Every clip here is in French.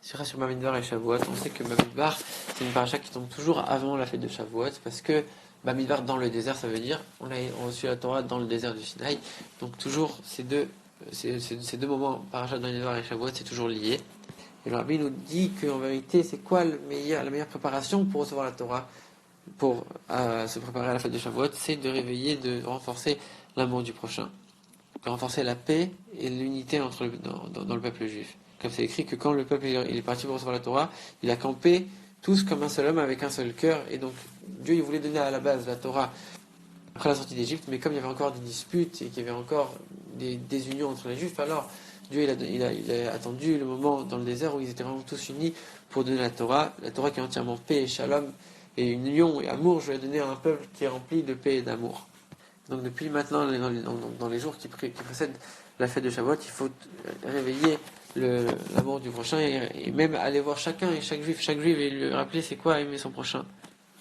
Sur Bamidbar et Shavuot, on sait que Bamidbar, c'est une paracha qui tombe toujours avant la fête de Shavuot, parce que Bamidbar dans le désert, ça veut dire on a reçu la Torah dans le désert du Sinaï. Donc toujours ces deux moments, paracha Bamidbar et Shavuot, c'est toujours lié. Et le Rabbi nous dit qu'en vérité, c'est quoi la meilleure préparation pour recevoir la Torah, pour se préparer à la fête de Shavuot, c'est de réveiller, de renforcer l'amour du prochain, de renforcer la paix et l'unité dans le peuple juif. Comme c'est écrit que quand le peuple il est parti pour recevoir la Torah, il a campé tous comme un seul homme avec un seul cœur. Et donc Dieu il voulait donner à la base la Torah après la sortie d'Égypte, mais comme il y avait encore des disputes et qu'il y avait encore des désunions entre les Juifs, alors Dieu il a attendu le moment dans le désert où ils étaient vraiment tous unis pour donner la Torah qui est entièrement paix et shalom et union et amour. Je vais donner à un peuple qui est rempli de paix et d'amour. Donc depuis maintenant, dans les jours qui précèdent la fête de Shavuot, il faut réveiller l'amour du prochain et même aller voir chacun et chaque juif et lui rappeler c'est quoi aimer son prochain.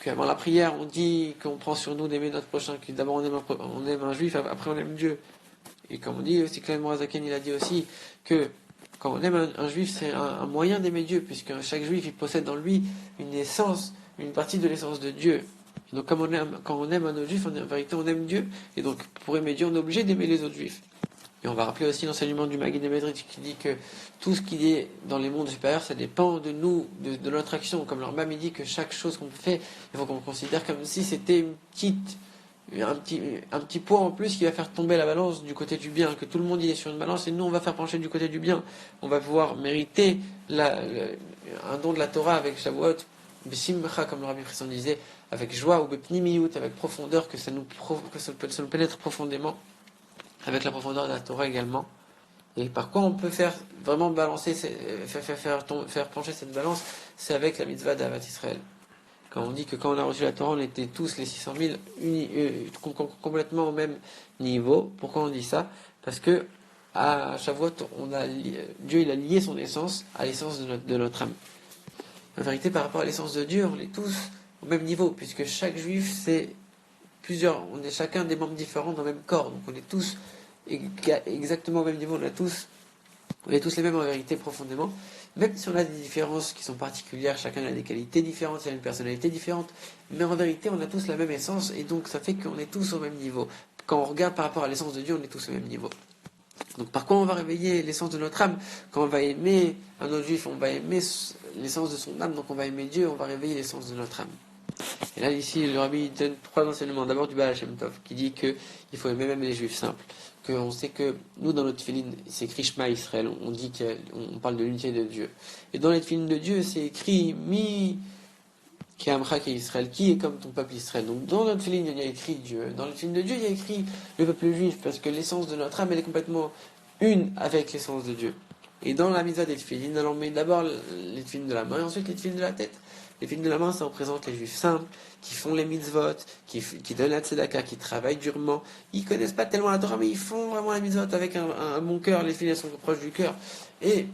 Qu'avant la prière, on dit qu'on prend sur nous d'aimer notre prochain, que d'abord on aime un juif, après on aime Dieu. Et comme on dit aussi, Clément Azaken, il a dit aussi que quand on aime un juif, c'est un moyen d'aimer Dieu, puisque chaque juif, il possède en lui une essence, une partie de l'essence de Dieu. Et donc, quand on aime un autre juif, en vérité, on aime Dieu. Et donc, pour aimer Dieu, on est obligé d'aimer les autres juifs. Et on va rappeler aussi l'enseignement du Maggid de Medrich qui dit que tout ce qui est dans les mondes supérieurs, ça dépend de nous, de notre action. Comme leur Rambam, il dit que chaque chose qu'on fait, il faut qu'on considère comme si c'était un petit poids en plus qui va faire tomber la balance du côté du bien, que tout le monde y est sur une balance et nous on va faire pencher du côté du bien. On va pouvoir mériter un don de la Torah avec Shavuot, B'Simcha, comme le Rabbi Frisson disait, avec joie ou B'Pnimiyut, avec profondeur, que ça nous pénètre profondément, avec la profondeur de la Torah également. Et par quoi on peut faire vraiment balancer, faire pencher cette balance, c'est avec la mitzvah d'Avat Israël. Quand on dit que quand on a reçu la Torah, on était tous les 600 000 complètement au même niveau. Pourquoi on dit ça? Parce que à Shavuot, Dieu il a lié son essence à l'essence de notre âme. En vérité, par rapport à l'essence de Dieu, on est tous au même niveau, puisque chaque juif, on est chacun des membres différents dans le même corps. Donc on est tous exactement au même niveau, on est tous les mêmes en vérité profondément. Même si on a des différences qui sont particulières, chacun a des qualités différentes, il a une personnalité différente, mais en vérité on a tous la même essence et donc ça fait qu'on est tous au même niveau. Quand on regarde par rapport à l'essence de Dieu, on est tous au même niveau. Donc par quoi on va réveiller l'essence de notre âme? Quand on va aimer un autre juif, on va aimer l'essence de son âme, donc on va aimer Dieu, on va réveiller l'essence de notre âme. Et là ici le Rabbi donne 3 enseignements. D'abord du Baal Shem Tov qui dit qu'il faut aimer même les juifs simples. On sait que nous dans notre tefillin c'est écrit Shema Israël, on dit qu'on parle de l'unité de Dieu. Et dans les tefillin de Dieu c'est écrit Mi Ke'amcha Israël, qui est comme ton peuple Israël. Donc dans notre tefillin il y a écrit Dieu, dans le tefillin de Dieu il y a écrit le peuple juif, parce que l'essence de notre âme elle est complètement une avec l'essence de Dieu. Et dans la mitzvah des tefillin, on met d'abord les tefillin de la main et ensuite les tefillin de la tête. Les tefillin de la main, ça représente les juifs simples, qui font les mitzvot, qui donnent la tzedaka, qui travaillent durement. Ils connaissent pas tellement la Torah, mais ils font vraiment les mitzvot avec un bon cœur. Les tefillin sont proches du cœur. Et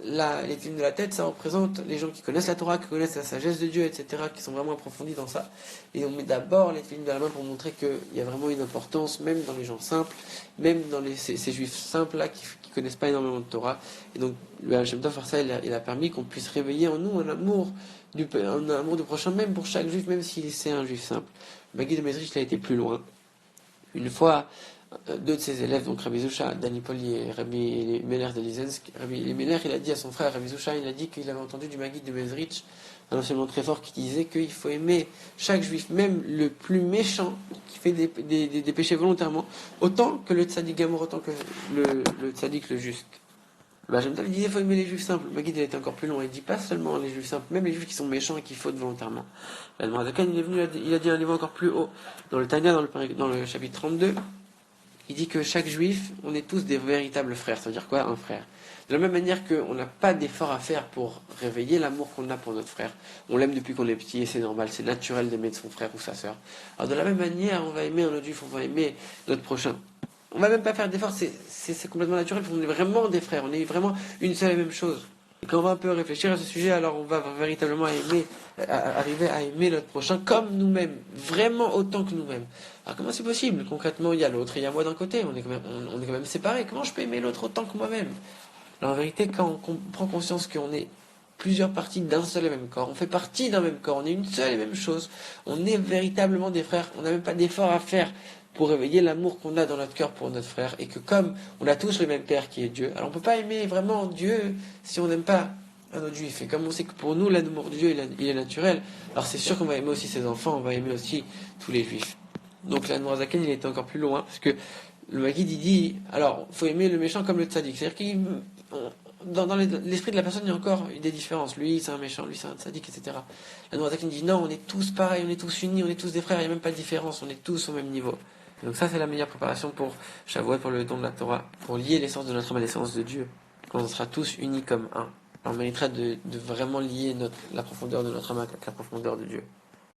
les tefillin de la tête, ça représente les gens qui connaissent la Torah, qui connaissent la sagesse de Dieu, etc., qui sont vraiment approfondis dans ça. Et on met d'abord les tefillin de la main pour montrer qu'il y a vraiment une importance, même dans les gens simples, même dans ces juifs simples-là qui connaissent pas énormément de Torah. Et donc, le Hashem Tov, ça, il a permis qu'on puisse réveiller en nous un amour du prochain, même pour chaque juif, même si c'est un juif simple. Maggid de Medrich, il a été plus loin. Une fois, 2 de ses élèves, donc Rabbi Zusha, Dani Poli et Rabbi Meller de Lizensk, Rabbi Meller, il a dit à son frère Rabbi Zusha, il a dit qu'il avait entendu du Maggid de Medrich un enseignement très fort qui disait qu'il faut aimer chaque juif, même le plus méchant, qui fait des péchés volontairement, autant que le tzaddik gamour, autant que le tzaddik le juste. J'aime bien, il disait qu'il faut aimer les juifs simples. Maggid il était encore plus long, il dit pas seulement les juifs simples, même les juifs qui sont méchants et qui fautent volontairement. Le Marzakan, il a dit un niveau encore plus haut. Dans le Tanya, dans le chapitre 32, il dit que chaque juif, on est tous des véritables frères. Ça veut dire quoi, un frère? De la même manière qu'on n'a pas d'effort à faire pour réveiller l'amour qu'on a pour notre frère. On l'aime depuis qu'on est petit et c'est normal, c'est naturel d'aimer de son frère ou sa sœur. Alors de la même manière, on va aimer un autre juif, on va aimer notre prochain. On va même pas faire d'efforts, c'est complètement naturel, on est vraiment des frères, on est vraiment une seule et même chose. Et quand on va un peu réfléchir à ce sujet, alors on va véritablement arriver à aimer notre prochain comme nous-mêmes, vraiment autant que nous-mêmes. Alors comment c'est possible? Concrètement, il y a l'autre et il y a moi d'un côté, on est quand même séparés. Comment je peux aimer l'autre autant que moi-même? Alors en vérité, quand on prend conscience qu'on est plusieurs parties d'un seul et même corps. On fait partie d'un même corps. On est une seule et même chose. On est véritablement des frères. On n'a même pas d'effort à faire pour réveiller l'amour qu'on a dans notre cœur pour notre frère. Et que comme on a tous le même Père qui est Dieu, alors on ne peut pas aimer vraiment Dieu si on n'aime pas un autre juif. Et comme on sait que pour nous, l'amour de Dieu, il est naturel, alors c'est sûr qu'on va aimer aussi ses enfants, on va aimer aussi tous les juifs. Donc l'Admorazaken, il était encore plus loin, parce que le Maguide, il dit, alors, il faut aimer le méchant comme le tzaddik. C'est-à-dire qu'il dans l'esprit de la personne, il y a encore des différences. Lui, c'est un méchant, lui, c'est un tzaddik, etc. L'Admorazaken dit, non, on est tous pareils, on est tous unis, on est tous des frères, il n'y a même pas de différence, on est tous au même niveau. Donc ça, c'est la meilleure préparation pour Shavuot, pour le don de la Torah, pour lier l'essence de notre âme à l'essence de Dieu, quand on sera tous unis comme un. On méritera de vraiment lier la profondeur de notre âme avec la profondeur de Dieu.